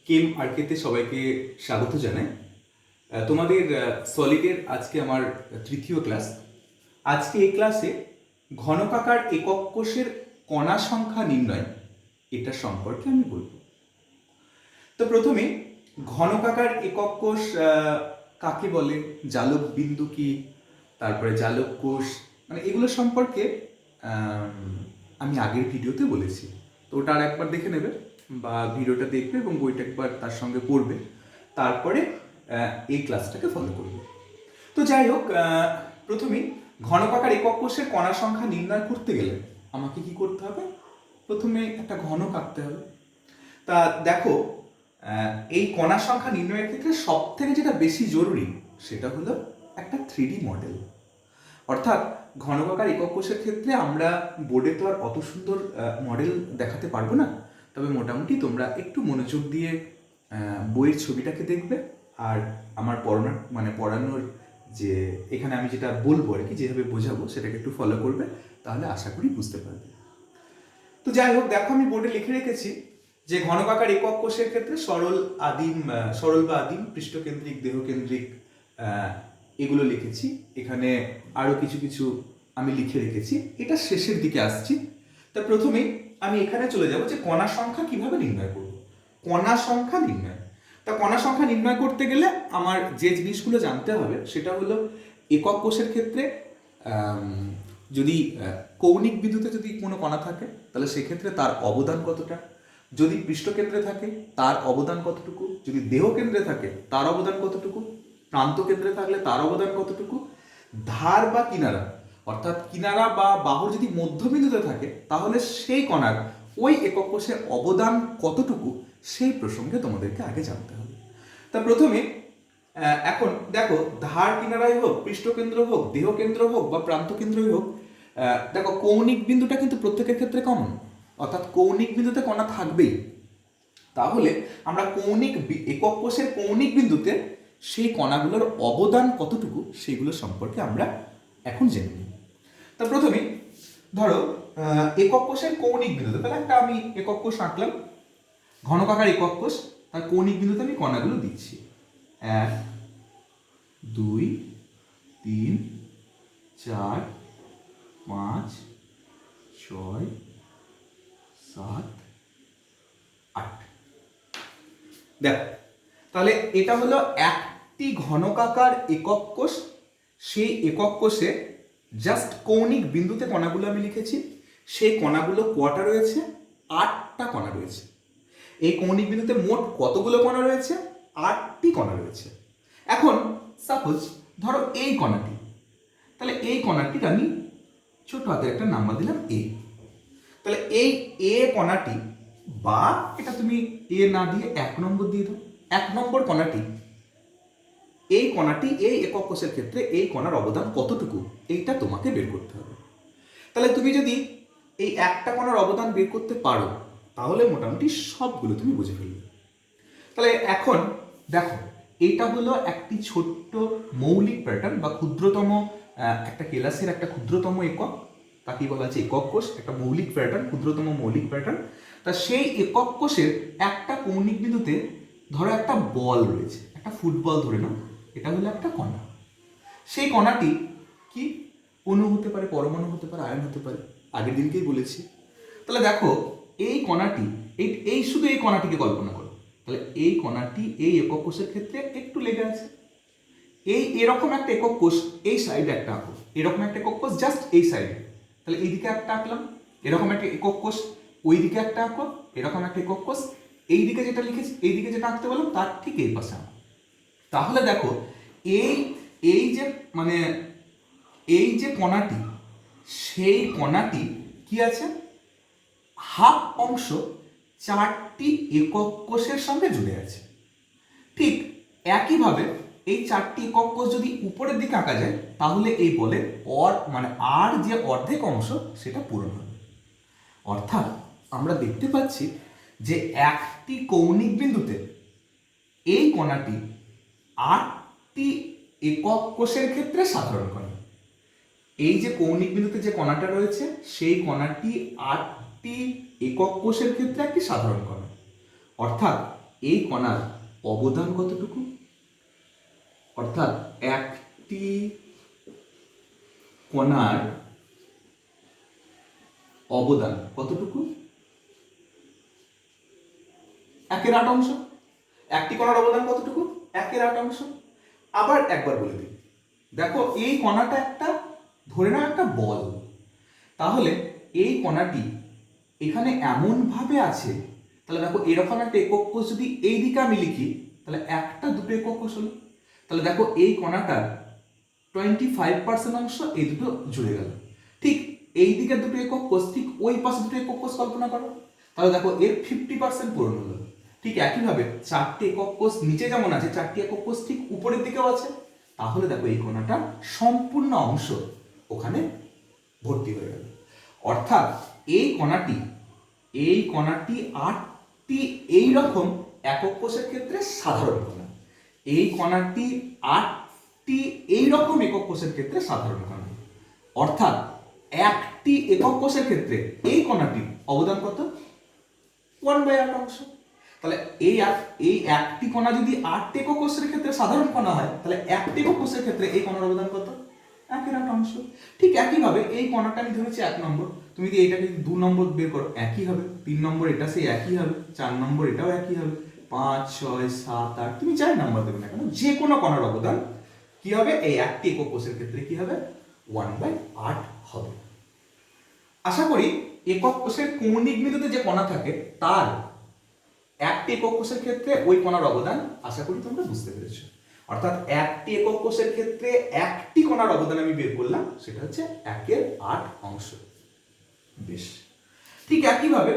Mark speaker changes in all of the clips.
Speaker 1: কেম আরকেতে সবাইকে স্বাগত জানাই। তোমাদের সলিডের আজকে আমার তৃতীয় ক্লাস। আজকে এই ক্লাসে ঘনকাকার একক কোষের কণা সংখ্যা নির্ণয় এটা সম্পর্কে আমি বলবো। তো প্রথমে ঘনকাকার একক কোষ কাকে বলে, জালক বিন্দু কি, তারপরে জালক কোষ, মানে এগুলো সম্পর্কে আমি আগের ভিডিওতে বলেছি। তো ওটা আর একবার দেখে নেবে বা ভিডিওটা দেখবে এবং বইটা একবার তার সঙ্গে পড়বে, তারপরে এই ক্লাসটাকে ফলো করবে। তো যাই হোক, প্রথমেই ঘনকাকার একক কোষের কণা সংখ্যা নির্ণয় করতে গেলে আমাকে কি করতে হবে? প্রথমে একটা ঘনক আঁকতে হবে। তা দেখো, এই কণা সংখ্যা নির্ণয়ের ক্ষেত্রে সব থেকে যেটা বেশি জরুরি সেটা হলো একটা 3D মডেল। অর্থাৎ ঘনকাকার একক কোষের ক্ষেত্রে আমরা বোর্ডে তো আর অত সুন্দর মডেল দেখাতে পারবো না, তবে মোটামুটি তোমরা একটু মনোযোগ দিয়ে বইয়ের ছবিটাকে দেখবে আর আমার পড়ানোর যে এখানে আমি যেটা বলবো আর কি, যেভাবে বোঝাবো সেটাকে একটু ফলো করবে, তাহলে আশা করি বুঝতে পারবে। তো যাই হোক, দেখো আমি বোর্ডে লিখে রেখেছি যে ঘনকাকার একক কোষের ক্ষেত্রে সরল বা আদিম, পৃষ্ঠকেন্দ্রিক, দেহকেন্দ্রিক, এগুলো লিখেছি। এখানে আরো কিছু কিছু আমি লিখে রেখেছি, এটা শেষের দিকে আসছি। তা প্রথমেই আমি এখানে চলে যাব যে কণা সংখ্যা কিভাবে নির্ণয় করব। কণা সংখ্যা নির্ণয়, তা কণা সংখ্যা নির্ণয় করতে গেলে আমার যে জিনিসগুলো জানতে হবে সেটা হলো একক কোষের ক্ষেত্রে যদি কৌণিক বিন্দুতে যদি কোনো কণা থাকে তাহলে সেক্ষেত্রে তার অবদান কতটা, যদি পৃষ্ঠকেন্দ্রে থাকে তার অবদান কতটুকু, যদি দেহকেন্দ্রে থাকে তার অবদান কতটুকু, প্রান্ত কেন্দ্রে থাকলে তার অবদান কতটুকু, ধার বা কিনারা অর্থাৎ কিনারা বা বাহুর যদি মধ্যবিন্দুতে থাকে তাহলে সেই কণার ওই একক কোষের অবদান কতটুকু, সেই প্রসঙ্গে তোমাদেরকে আগে জানতে হবে। তা প্রথমে এখন দেখো, ধার কিনারাই হোক, পৃষ্ঠকেন্দ্র হোক, দেহকেন্দ্র হোক বা প্রান্ত কেন্দ্রই হোক, দেখো কৌণিক বিন্দুটা কিন্তু প্রত্যেকের ক্ষেত্রে কমন, অর্থাৎ কৌণিক বিন্দুতে কণা থাকবেই। তাহলে আমরা একক কোষের কৌণিক বিন্দুতে সেই কণাগুলোর অবদান কতটুকু সেইগুলো সম্পর্কে আমরা এখন জেনে নিই। তা প্রথমে ধরো একক কোষের কৌণিক বিন্দুতে, তাহলে একটা আমি একক কোষ আঁকলাম, ঘনকাকার একক কোষ, তার কৌণিক বিন্দুতে আমি কণাগুলো দিচ্ছি 1 2 3 4 5 6 7 8। দেখো, তাহলে এটা হলো একটি ঘনকাকার একক কোষ। সেই একক কোষে জাস্ট কৌণিক বিন্দুতে কণাগুলো আমি লিখেছি। সেই কণাগুলো কটা রয়েছে? 8টা কণা রয়েছে। এই কৌণিক বিন্দুতে মোট কতগুলো কণা রয়েছে? 8টি কণা রয়েছে। এখন সাপোজ ধরো এই কণাটি, তাহলে এই কণাটির আমি ছোট হাতের একটা নাম্বার দিলাম এ। তাহলে এই এ কণাটি, বা এটা তুমি এ না দিয়ে 1 নম্বর দিয়ে দাও, 1 নম্বর কণাটি, এই একক কোষের ক্ষেত্রে এই কণার অবদান কতটুকু এইটা তোমাকে বের করতে হবে। তাহলে তুমি যদি এই একটা কণার অবদান বের করতে পারো তাহলে মোটামুটি সবগুলো তুমি বুঝে ফেলবে। তাহলে এখন দেখো, এইটা হলো একটি ছোট্ট মৌলিক প্যাটার্ন বা ক্ষুদ্রতম একটা কেলাসের একটা ক্ষুদ্রতম একক, তাকে বলা আছে একক কোষ, একটা মৌলিক প্যাটার্ন, ক্ষুদ্রতম মৌলিক প্যাটার্ন। তা সেই একক কোষের একটা কৌণিক বিন্দুতে ধরো একটা বল রয়েছে, একটা ফুটবল ধরে নাও, এটা হলো একটা কণা। সেই কণাটি কি অণু হতে পারে, পরমাণু হতে পারে, আয়ন হতে পারে, আগের দিনকেই বলেছি। তাহলে দেখো, এই কণাটি, এই শুধু এই কণাটিকে কল্পনা করো। তাহলে এই কণাটি এই একক কোষের ক্ষেত্রে একটু লেগে আছে। এরকম একটা একক কোষ এই সাইডে একটা আঁকো, এরকম একটা একক কোষ জাস্ট এই সাইডে, তাহলে এইদিকে একটা আঁকলাম। এরকম একটা একক কোষ ওই দিকে একটা আঁকো, এরকম একটা একক কোষ এইদিকে যেটা লিখেছি, এইদিকে যেটা আঁকতে বললাম তার ঠিক এই পাশে আঁকো। তাহলে দেখো, এই এই যে মানে এই যে কণাটি, সেই কণাটি কি আছে, হাফ অংশ 4টি একক কোষের সঙ্গে জুড়ে আছে। ঠিক একইভাবে এই 4টি একক কোষ যদি উপরের দিকে আঁকা যায় তাহলে এই বলের আর যে অর্ধেক অংশ সেটা পূরণ হবে। অর্থাৎ আমরা দেখতে পাচ্ছি যে একটি কৌণিক বিন্দুতে এই কণাটি 8টি একক কোষের ক্ষেত্রে সাধারণ কণা। এই যে কৌণিক বিন্দুতে যে কণাটা রয়েছে সেই কণাটি 8টি একক কোষের ক্ষেত্রে একটি সাধারণ কণা। অর্থাৎ এই কণার অবদান কতটুকু, অর্থাৎ একটি কণার অবদান কতটুকু, 1/8 একটি কণার অবদান কতটুকু, 1/8। আবার একবার বলে দিই, দেখো এই কণাটা একটা, ধরে নাও একটা বল, তাহলে এই কণাটি এখানে এমন ভাবে আছে, তাহলে দেখো এরকম একটা একক কোষ যদি এই দিকে আমি লিখি, তাহলে একটা দুটো একক কোষ হলো, তাহলে দেখো এই কণাটার 25% অংশ এই দুটো জুড়ে গেল। ঠিক এই দিকে দুটো একক কোষ, ঠিক ওই পাশে দুটো একক কোষ কল্পনা করো, তাহলে দেখো এর 50% পূরণ হলো। ঠিক একইভাবে চারটি একক কোষ নিচে যেমন আছে, চারটি একক কোষ ঠিক উপরের দিকেও আছে, তাহলে দেখো এই কণাটার সম্পূর্ণ অংশ ওখানে ভর্তি হয়ে গেল। অর্থাৎ এই কণাটি 8টি এইরকম একক কোষের ক্ষেত্রে সাধারণ কণা, এই কণাটি 8টি এইরকম একক কোষের ক্ষেত্রে সাধারণ কণা। অর্থাৎ একটি একক কোষের ক্ষেত্রে এই কণাটির অবদান কত, 1/8 অংশ। তাহলে এই একটি কণা যদি 8 একক কোষের ক্ষেত্রে সাধারণ কণা হয়, তাহলে একটি একক কোষের ক্ষেত্রে এই কণার অবদান কত, 1/8 অংশ। ঠিক একইভাবে এই কণাটা আমি ধরেছি 1 নম্বর, তুমি যদি এইটাকে 2 নম্বর বের করো একই হবে, 3 নম্বর এটা সেই একই হবে, 4 নম্বর এটাও একই হবে, 5, 6, 7, 8 তুমি 4 নম্বর দেবে না কেন, যে কোনো কণার অবদান কি হবে, এই একটি একক কোষের ক্ষেত্রে কি হবে, 1/8 হবে। আশা করি একক কোষের কৌণিক বিন্দুতে যে কণা থাকে তার একটি একক কোষের ক্ষেত্রে ওই কণার অবদান আশা করি তোমরা বুঝতে পেরেছো। অর্থাৎ একটি একক কোষের ক্ষেত্রে একটি কণার অবদান আমি বের করলাম, সেটা হচ্ছে 1/8 অংশ। বেশ, ঠিক একইভাবে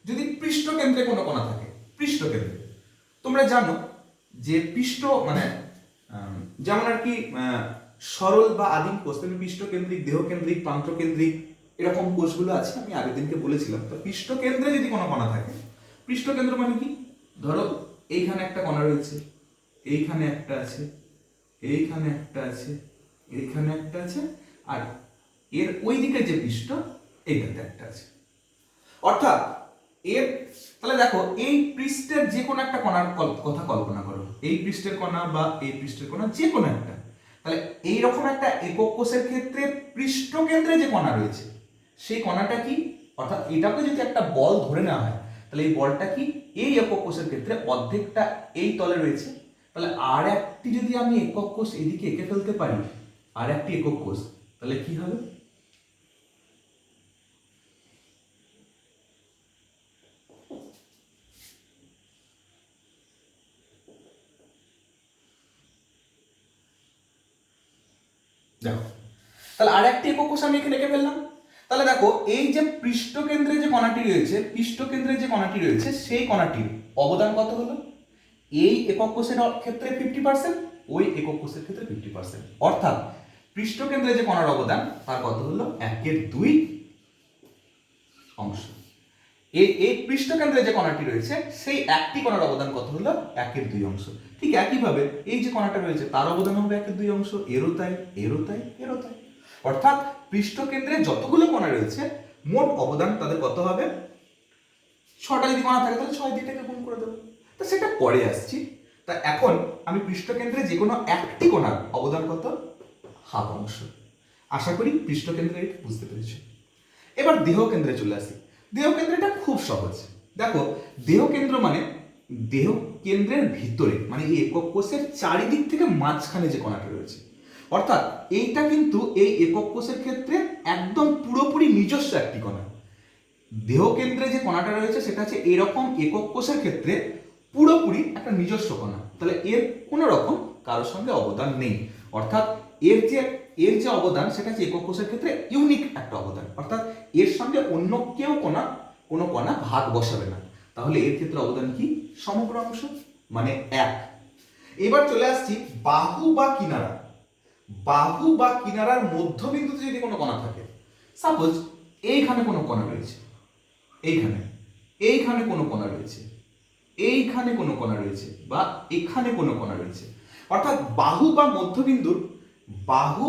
Speaker 1: যদি পৃষ্ঠকেন্দ্রে কোনো কণা থাকে, পৃষ্ঠকেন্দ্রে তোমরা জানো যে পৃষ্ঠ মানে যেমন আর কি সরল বা আদিম কোষ, তুমি পৃষ্ঠকেন্দ্রিক, দেহকেন্দ্রিক, প্রান্তকেন্দ্রিক এরকম কোষগুলো আছে, আমি আগের দিনকে বলেছিলাম। তো পৃষ্ঠকেন্দ্রে যদি কোনো কণা থাকে, পৃষ্ঠকেন্দ্র মানে কি, ধরো এইখানে একটা কণা রয়েছে, এইখানে একটা আছে, এইখানে একটা আছে, এইখানে একটা আছে, আর এর ওই দিকে যে পৃষ্ঠ এইটাতে একটা আছে। অর্থাৎ এর, তাহলে দেখো এই পৃষ্ঠের যে কোনো একটা কণার কথা কল্পনা করো, এই পৃষ্ঠের কণা বা এই পৃষ্ঠের কণা যে কোনো একটা, তাহলে এইরকম একটা একক কোষের ক্ষেত্রে পৃষ্ঠকেন্দ্রে যে কণা রয়েছে সেই কণাটা কি, অর্থাৎ এটাকে যদি একটা বল ধরে নেওয়া হয়, তাহলে এই বলটা কি, এই একক কোষের ক্ষেত্রে অর্ধেকটা এই তলে রয়েছে, তাহলে আর একটি যদি আমি একক কোষ এদিকে এঁকে ফেলতে পারি, আর একটি একক কোষ, তাহলে কি হবে, দেখো তাহলে আর একটি একক কোষ আমি এখানে এঁকে ফেললাম। তাহলে দেখো এই যে পৃষ্ঠকেন্দ্রে যে কণাটি রয়েছে, পৃষ্ঠকেন্দ্রে যে কণাটি রয়েছে সেই কণাটির অবদান কত হলো, এই একক কোষের ক্ষেত্রে 50%, ওই একক কোষের ক্ষেত্রে 50%। অর্থাৎ পৃষ্ঠকেন্দ্রে যে কণার অবদান তার কত হলো, 1/2 অংশ। এই পৃষ্ঠকেন্দ্রে যে কণাটি রয়েছে সেই একটি কণার অবদান কত হলো, 1/2 অংশ। ঠিক একইভাবে এই যে কণাটা রয়েছে তার অবদান হবে 1/2 অংশ, এরও তাই, এরও তাই, এরও তাই। অর্থাৎ পৃষ্ঠকেন্দ্রে যতগুলো কণা রয়েছে মোট অবদান তাদের কত হবে, 6টা যদি কণা থাকে তাহলে 6 দিয়ে এটাকে গুণ করে দেবো। তো সেটা পরে আসছি। তা এখন আমি পৃষ্ঠকেন্দ্রে যে কোনো একটি কণার অবদান কত, 1/2 অংশ। আশা করি পৃষ্ঠকেন্দ্রে বুঝতে পেরেছি। এবার দেহকেন্দ্রে চলে আসি। দেহকেন্দ্রটা খুব সহজ। দেখো দেহকেন্দ্র মানে দেহ কেন্দ্রের ভিতরে, মানে এই একক কোষের চারিদিক থেকে মাঝখানে যে কণাটা রয়েছে, অর্থাৎ এইটা কিন্তু এই একক কোষের ক্ষেত্রে একদম পুরোপুরি নিজস্ব একটি কণা। দেহকেন্দ্রে যে কণাটা রয়েছে সেটা হচ্ছে এরকম একক কোষের ক্ষেত্রে পুরোপুরি একটা নিজস্ব কণা, তাহলে এর কোনো রকম কারোর সঙ্গে অবদান নেই। অর্থাৎ এর যে অবদান সেটা হচ্ছে একক কোষের ক্ষেত্রে ইউনিক একটা অবদান, অর্থাৎ এর সঙ্গে অন্য কেউ কোনো কণা ভাগ বসাবে না। তাহলে এর ক্ষেত্রে অবদান কি, সমগ্র অংশ মানে 1। এবার চলে আসছি বাহু বা কিনারা। বাহু বা কিনারার মধ্যবিন্দুতে যদি কোনো কণা থাকে, সাপোজ এইখানে কোনো কণা রয়েছে, এইখানে কোনো কণা রয়েছে, এইখানে কোনো কণা রয়েছে, বা এখানে কোনো কণা রয়েছে, অর্থাৎ বাহু বা মধ্যবিন্দুর, বাহু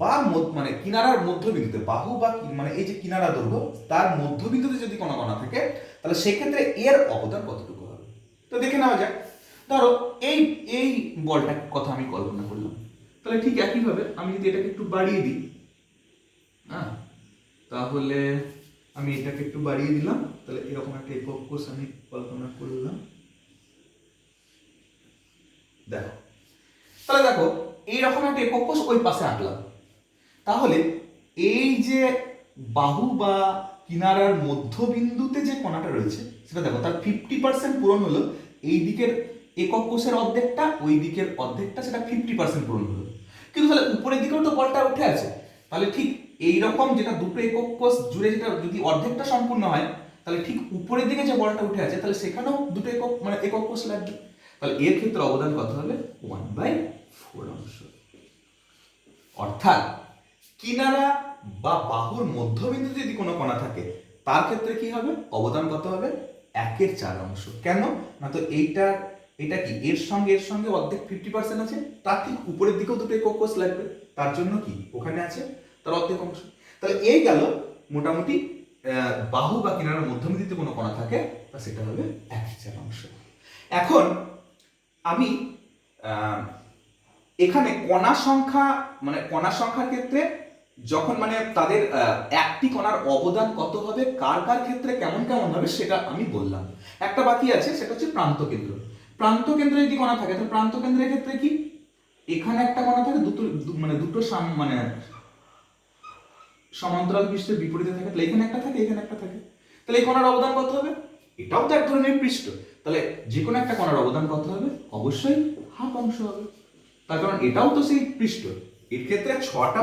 Speaker 1: বা মানে কিনারার মধ্যবিন্দুতে, বাহু বা মানে এই যে কিনারা দৈর্ঘ্য তার মধ্যবিন্দুতে যদি কোনো কণা থাকে, তাহলে সেক্ষেত্রে এর অবদান কতটুকু হবে। তো দেখে নেওয়া যাক। ধরো এই এই বলটার কথা আমি কল্পনা করলাম, তাহলে ঠিক একইভাবে আমি যদি এটাকে একটু বাড়িয়ে দিই, হ্যাঁ, তাহলে আমি এটাকে একটু বাড়িয়ে দিলাম, তাহলে এরকম একটা একক কোষ আমি কল্পনা করলাম। দেখো, তাহলে দেখো এইরকম একটা একক কোষ ওই পাশে আঁকলাম। তাহলে এই যে বাহু বা কিনারার মধ্যবিন্দুতে যে কণাটা রয়েছে সেটা দেখো, তার 50% পূরণ হলো। এই দিকের একক কোষের অর্ধেকটা, ওই দিকের অর্ধেকটা, সেটা 50% পূরণ হলো। কিন্তু তাহলে উপরের দিকেও তো বলটা উঠে আছে, তাহলে ঠিক এইরকম যেটা দুটো একক কোষ জুড়ে যেটা যদি অর্ধেকটা সম্পূর্ণ হয়, তাহলে ঠিক উপরের দিকে যে বলটা উঠে আছে তাহলে সেখানেও দুটো একক মানে একক কোষ লাগবে। তাহলে এর ক্ষেত্রে অবদান কত হবে? 1/4 অংশ। অর্থাৎ কিনারা বা বাহুর মধ্যবিন্দুতে যদি কোনো কণা থাকে তার ক্ষেত্রে কি হবে? অবদান কত হবে? 1/4 অংশ। কেন না? তো এটা কি এর সঙ্গে অর্ধেক 50% আছে, তার ঠিক উপরের দিকেও দুটো একক কোষ লাগবে, তার জন্য কি ওখানে আছে তার অর্ধেক অংশ। তাহলে এই গেল মোটামুটি বাহু বা কিনারার মধ্যবিন্দুতে কোনো কণা থাকে তা সেটা হবে 1/4 অংশ। এখন আমি এখানে কণা সংখ্যা মানে কণা সংখ্যার ক্ষেত্রে যখন মানে তাদের একটি কণার অবদান কত হবে, কার কার ক্ষেত্রে কেমন কেমন হবে সেটা আমি বললাম। একটা বাকি আছে, সেটা হচ্ছে প্রান্ত কেন্দ্র। প্রান্ত কেন্দ্রে যদি কণা থাকে তাহলে প্রান্ত কেন্দ্রের ক্ষেত্রে কি এখানে একটা কণা থাকে, দুটো মানে সমান্তরাল পৃষ্ঠের বিপরীতে থাকে, তাহলে এখানে একটা থাকে, এখানে একটা থাকে, তাহলে এই কণার অবদান কত হবে? এটাও তো এক ধরনের পৃষ্ঠ, তাহলে যে কোনো একটা কণার অবদান কত হবে? অবশ্যই হাফ অংশ হবে। তার কারণ এটাও তো সেই পৃষ্ঠ। এর ক্ষেত্রে 6টা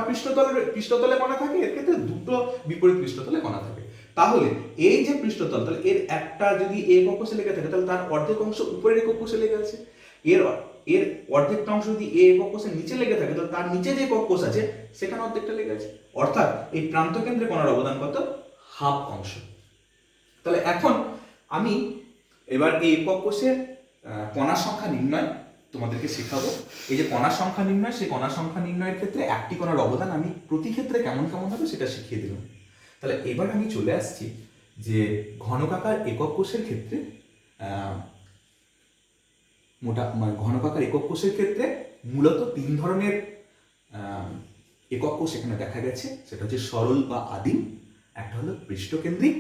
Speaker 1: পৃষ্ঠতলে কণা থাকে, এর ক্ষেত্রে দুটো বিপরীত পৃষ্ঠতলে কণা থাকে। তাহলে এই যে পৃষ্ঠতল, তাহলে এর একটা যদি একক কোষে লেগে থাকে তাহলে তার অর্ধেক অংশ উপরের একক কোষে লেগে আছে। এর এর অর্ধেকটা অংশ যদি একক কোষের নিচে লেগে থাকে তাহলে তার নিচে যে একক কোষ আছে সেখানে অর্ধেকটা লেগে আছে। অর্থাৎ এই প্রান্ত কেন্দ্রে কণার অবদান কত? হাফ অংশ। তাহলে এখন আমি এবার এই একক কোষের কণার সংখ্যা নির্ণয় তোমাদেরকে শেখাবো। এই যে কণার সংখ্যা নির্ণয়, সেই কণার সংখ্যা নির্ণয়ের ক্ষেত্রে একটি কণার অবদান আমি প্রতি ক্ষেত্রে কেমন কেমন হবে সেটা শিখিয়ে দিলাম। তাহলে এবার আমি চলে আসছি যে ঘনকাকার একক কোষের ক্ষেত্রে ঘনকাকার একক কোষের ক্ষেত্রে মূলত 3 ধরনের একক কোষ এখানে দেখা গেছে। সেটা হচ্ছে সরল বা আদিম, একটা হলো পৃষ্ঠকেন্দ্রিক,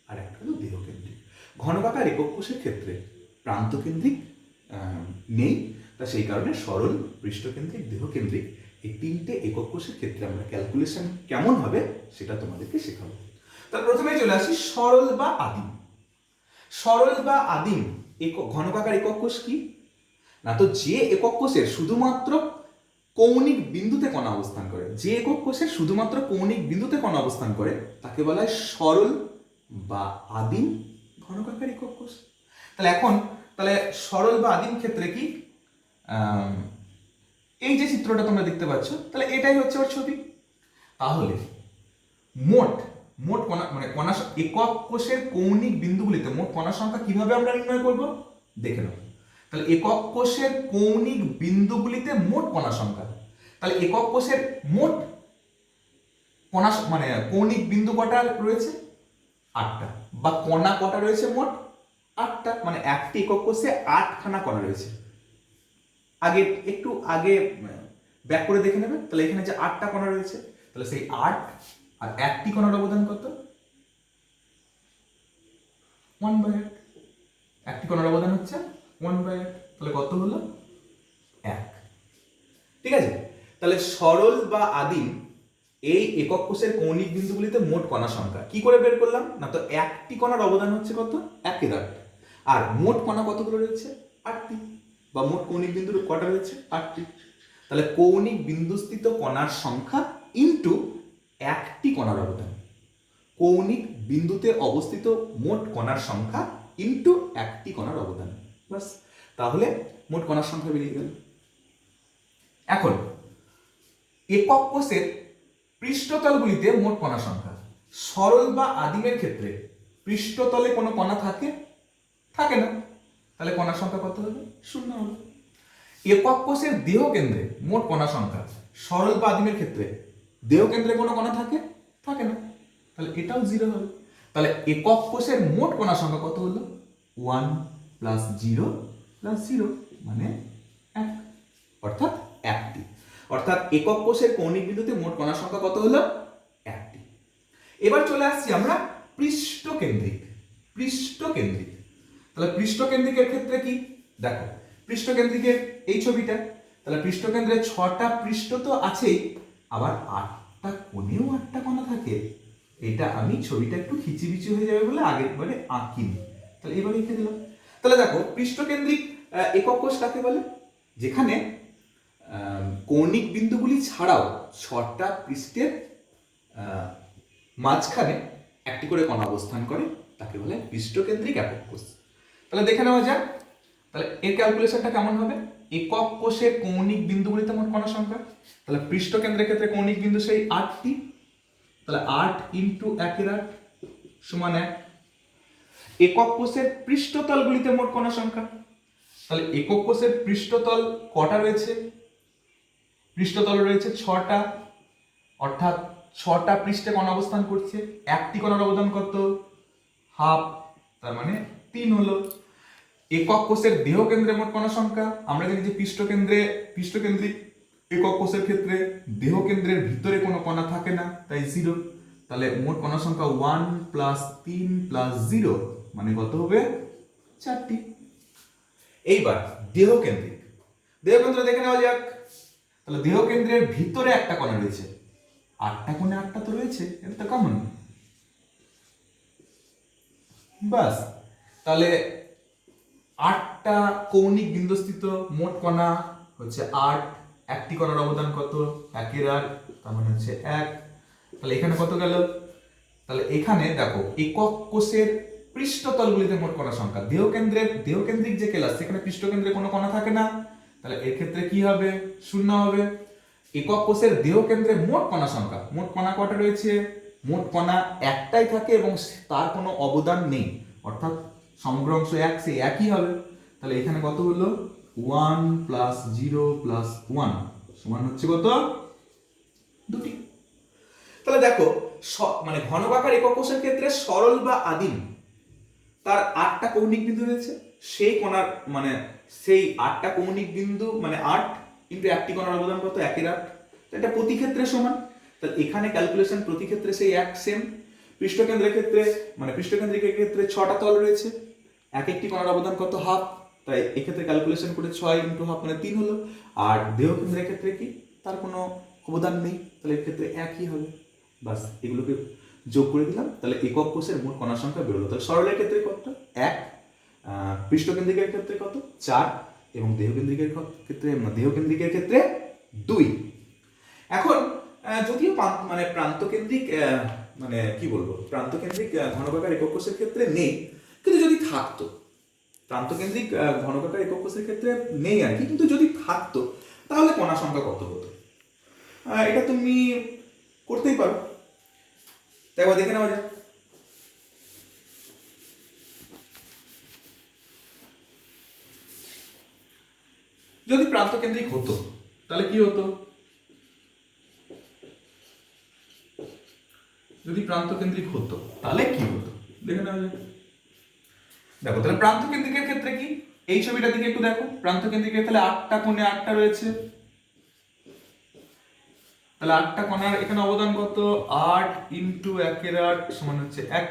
Speaker 1: আর একটা হলো দেহকেন্দ্রিক। ঘনকাকার একক কোষের ক্ষেত্রে প্রান্তকেন্দ্রিক নেই, তা সেই কারণে সরল, পৃষ্ঠকেন্দ্রিক, দেহকেন্দ্রিক এই 3টে একক কোষের ক্ষেত্রে আমরা ক্যালকুলেশন কেমন হবে সেটা তোমাদেরকে শেখাবো। তার প্রথমে চলে আসি সরল বা আদিম। সরল বা আদিম ঘনকাকার একক কোষ কি না, তো যে একক কোষের শুধুমাত্র কৌণিক বিন্দুতে কণা অবস্থান করে, যে একক কোষের শুধুমাত্র কৌণিক বিন্দুতে কণা অবস্থান করে তাকে বলা হয় সরল বা আদিম ঘনকাকার একক কোষ। তাহলে সরল বা আদিম ক্ষেত্রে কি এই যে চিত্রটা তোমরা দেখতে পাচ্ছ, তাহলে এটাই হচ্ছে ওর ছবি। তাহলে মোট কণা মানে কণা একক কোষের কৌণিক বিন্দুগুলিতে মোট কণা সংখ্যা কিভাবে আমরা নির্ণয় করব দেখে নাও। তাহলে একক কোষের কৌণিক বিন্দুগুলিতে মোট কণা সংখ্যা, তাহলে একক কোষের মোট কণা মানে কৌণিক বিন্দু কটা রয়েছে? 8টা। বা কণা কটা রয়েছে? মোট 8টা। মানে একটি একক কোষে 8খানা কণা রয়েছে। একটু আগে ব্যাক করে দেখে নেবে, তাহলে এখানে যে 8টা কণা রয়েছে, তাহলে সেই 8 আর একটি কণার অবদান কত? 1/8। একটি কণার অবদান হচ্ছে 1/8, তাহলে কত হলো? 1। ঠিক আছে। তাহলে সরল বা আদিম এই একক কোষের কৌণিক বিন্দুগুলিতে মোট কণা সংখ্যা কি করে বের করলাম না, তো একটি কণার অবদান হচ্ছে কত? 1/8। আর মোট কণা কতগুলো রয়েছে? 8টি। বা মোট কৌণিক বিন্দু কটা রয়েছে? 8টি। তাহলে কৌণিক বিন্দুস্থিত কণার সংখ্যা ইনটু একটি কণার অবদান। কৌণিক বিন্দুতে অবস্থিত মোট কণার সংখ্যা ইনটু একটি কণার অবদান, বাস। তাহলে মোট কণার সংখ্যা বেরিয়ে গেল। এখন একক কোষের পৃষ্ঠতলগুলিতে মোট কণা সংখ্যা। সরল বা আদিমের ক্ষেত্রে পৃষ্ঠতলে কোনো কণা থাকে না, তাহলে কণার সংখ্যা কত হবে? 0 হবে। একক কোষের দেহ কেন্দ্রে মোট কণা সংখ্যা। সরল বা আদিমের ক্ষেত্রে দেহ কেন্দ্রে কোনো কণা থাকে না, তাহলে এটাও 0 হবে। তাহলে একক কোষের মোট কণা সংখ্যা কত হলো? 1। প্লাস 0 প্লাস 0 মানে 1, অর্থাৎ 1টি। অর্থাৎ একক কোষের কৌণিক বিন্দুতে মোট কণার সংখ্যা কত হলো? 1টি। এবার চলে আসছি আমরা পৃষ্ঠকেন্দ্রিক। তাহলে পৃষ্ঠকেন্দ্রিকের ক্ষেত্রে কি? দেখো, পৃষ্ঠকেন্দ্রিকের এই ছবিটা, তাহলে পৃষ্ঠকেন্দ্রে 6টা পৃষ্ঠ তো আছেই, আবার 8টা কোণেও 8টা কণা থাকে। এটা আমি ছবিটা একটু খিচিবিচি হয়ে যাবে বলে আগেরবারে আঁকিনি, তাহলে এবারে এঁকে দিলাম। তাহলে দেখো, পৃষ্ঠকেন্দ্রিক একক কোষ কাকে বলে? যেখানে কৌণিক বিন্দুগুলি ছাড়াও 6টা পৃষ্ঠের মাঝখানে একটি করে কণা অবস্থান করে, তাকে বলে পৃষ্ঠকেন্দ্রিক একক কোষ। তাহলে দেখে নেওয়া যাক, তাহলে এর ক্যালকুলেশনটা কেমন হবে? একক কোষের কৌণিক বিন্দুগুলিতে মোট কণা সংখ্যা, তাহলে পৃষ্ঠকেন্দ্রের ক্ষেত্রে কৌণিক বিন্দু সেই 8টি, তাহলে 8 ইন্টু 1 সমান 1। একক কোষের পৃষ্ঠতলগুলিতে মোট কণা সংখ্যা, তাহলে একক কোষের পৃষ্ঠতল কটা রয়েছে? পৃষ্ঠতল রয়েছে 6টা, অর্থাৎ 6টা পৃষ্ঠে কণা অবস্থান করছে। একটি কণার অবদান কত? হাফ, তার মানে 3 হলো। একক কোষের দেহকেন্দ্রে মোট কণা সংখ্যা, আমরা জানি যে পৃষ্ঠকেন্দ্রিক একক কোষের ক্ষেত্রে দেহকেন্দ্রের ভিতরে কোনো কণা থাকে না, তাই 0। তাহলে মোট কণা সংখ্যা 1 প্লাস 3 প্লাস 0 মানে কত হবে? 4টি। এইবার দেহকেন্দ্র দেখে নেওয়া যাক। তাহলে দেহকেন্দ্রের ভিতরে একটা কণা রয়েছে, 8টা কোণে 8টা তো রয়েছে, এটা তো কমন। বাস, তাহলে 8টা কৌণিক বিন্দুস্থিত মোট কণা হচ্ছে 8। একটি কণার অবদান কত? 1 তার মানে হচ্ছে 1। তাহলে এখানে কত গেল? তাহলে এখানে দেখো, একক কোষের পৃষ্ঠতলগুলিতে মোট কণা সংখ্যা, দেহকেন্দ্রিক যে ক্লাস, সেখানে পৃষ্ঠকেন্দ্রে কোনো কণা থাকে না, তাহলে এর ক্ষেত্রে কি হবে? 0 হবে। একক কোষের দেহকেন্দ্রে মোট কণা সংখ্যা, মোট কণা কটা রয়েছে? মোট কণা একটাই থাকে এবং তার কোনো অবদান নেই, অর্থাৎ সমগ্র অংশ 1, সে একই হবে। তাহলে এখানে কত হলো? 1 প্লাস 0 প্লাস 1 সমান হচ্ছে কত? 2টি। তাহলে দেখো, মানে ঘনকাকার একক কোষের ক্ষেত্রে সরল বা আদিম তার 8টা কৌণিক বিন্দু রয়েছে। সেই কণার মানে সেই 8টা কৌণিক বিন্দু মানে 8 কিন্তু একটি কণার অবদান কত? 1/8। এটা প্রতি ক্ষেত্রে সমান। তাহলে এখানে ক্যালকুলেশন প্রতি ক্ষেত্রে সেই এক সেম। পৃষ্ঠকেন্দ্রের ক্ষেত্রে 6টা তল রয়েছে, এক একটি কণার অবদান কত? হাফ, তাই এক্ষেত্রে ক্যালকুলেশন করে 6 ইন্টু হাফ মানে 3 হলো। আর দেহকেন্দ্রের ক্ষেত্রে কি? তার কোনো অবদান নেই, তাহলে এর ক্ষেত্রে একই হবে। বাস, এগুলোকে যোগ করে দিলাম, তাহলে একক কোষের মোট কণার সংখ্যা বেরোলো। তাহলে সরলের ক্ষেত্রে কত? 1, পৃষ্ঠকেন্দ্রিকের ক্ষেত্রে কত? 4 এবং দেহকেন্দ্রিকের ক্ষেত্রে 2। এখন যদিও মানে প্রান্তকেন্দ্রিক মানে কি বলবো, প্রান্তকেন্দ্রিক ঘনকাকার একক কোষের ক্ষেত্রে নেই, কিন্তু যদি থাকতো, প্রান্তকেন্দ্রিক ঘনকাকার একক কোষের ক্ষেত্রে নেই আর কি, কিন্তু যদি থাকতো তাহলে কণা সংখ্যা কত হতো? এটা তুমি করতেই পারো, তাই একবার দেখে নেওয়া যাক। যদি প্রান্তকেন্দ্রিক হতো তাহলে কি হতো? যদি প্রান্তকেন্দ্রিক হতো তাহলে কি হতো দেখে নেওয়া যাক। দেখো, তাহলে প্রান্তকেন্দ্রিকের ক্ষেত্রে কি? এই ছবিটার দিকে একটু দেখো। প্রান্তকেন্দ্রিকের তাহলে 8টা কোণে 8টা রয়েছে, তাহলে 8টা কোণার এখানে অবদান কত? 8 ইন্টু 1/8 সমান হচ্ছে 1।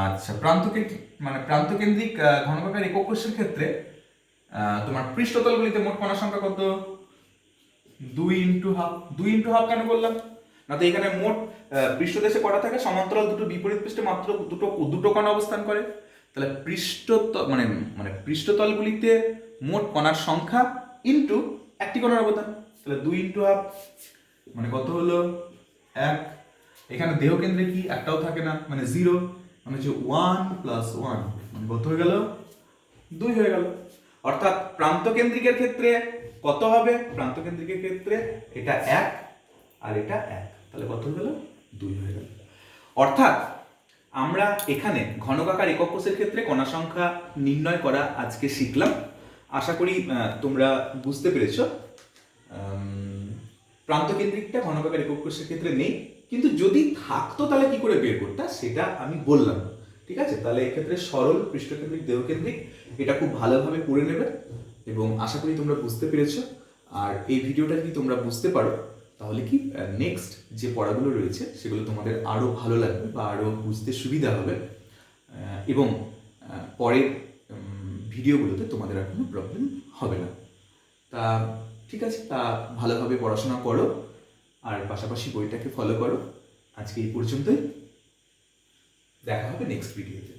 Speaker 1: আচ্ছা, প্রান্তকেন্দ্রিক ঘনকাকার একক কোষের ক্ষেত্রে তোমার পৃষ্ঠতলগুলিতে মোট কণার সংখ্যা কত? 2 ইন্টু হাফ। 2 ইন্টু হাফ কেন বললাম? না তো এখানে মোট পৃষ্ঠদেশে কটা থাকে? সমান্তরাল দুটো বিপরীত পৃষ্ঠে মাত্র দুটো কণা অবস্থান করে। তাহলে পৃষ্ঠতলগুলিতে মোট কণার সংখ্যা ইন্টু একটি কণার অবদান, তাহলে 2 ইন্টু হাফ মানে কত হলো? 1। এখানে দেহকেন্দ্রে কি? একটাও থাকে না, মানে 0, মানে হচ্ছে 1 প্লাস 1 মানে কত হয়ে গেল? 2 হয়ে গেল। অর্থাৎ প্রান্তকেন্দ্রিকের ক্ষেত্রে কত হবে? প্রান্তকেন্দ্রিকের ক্ষেত্রে এটা 1 আর এটা 1, তাহলে কত হয়ে গেল? 2 হয়ে গেল। অর্থাৎ আমরা এখানে ঘনকাকার একক কোষের ক্ষেত্রে কণা সংখ্যা নির্ণয় করা আজকে শিখলাম। আশা করি তোমরা বুঝতে পেরেছো। প্রান্তকেন্দ্রিকটা ঘনকাকার একক কোষের ক্ষেত্রে নেই, কিন্তু যদি থাকতো তাহলে কি করে বের করতে, সেটা আমি বললাম। ঠিক আছে? তাহলে এক্ষেত্রে সরল, পৃষ্ঠকেন্দ্রিক, দেহকেন্দ্রিক এটা খুব ভালোভাবে পড়ে নেবে এবং আশা করি তোমরা বুঝতে পেরেছো। আর এই ভিডিওটা যদি তোমরা বুঝতে পারো তাহলে কি নেক্সট যে পড়াগুলো রয়েছে সেগুলো তোমাদের আরও ভালো লাগবে বা আরও বুঝতে সুবিধা হবে, এবং পরের ভিডিওগুলোতে তোমাদের আর কোনো প্রবলেম হবে না। তা ঠিক আছে, তা ভালোভাবে পড়াশোনা করো আর পাশাপাশি বইটাকে ফলো করো। আজকে এই পর্যন্তই, দেখা হবে নেক্সট ভিডিওতে।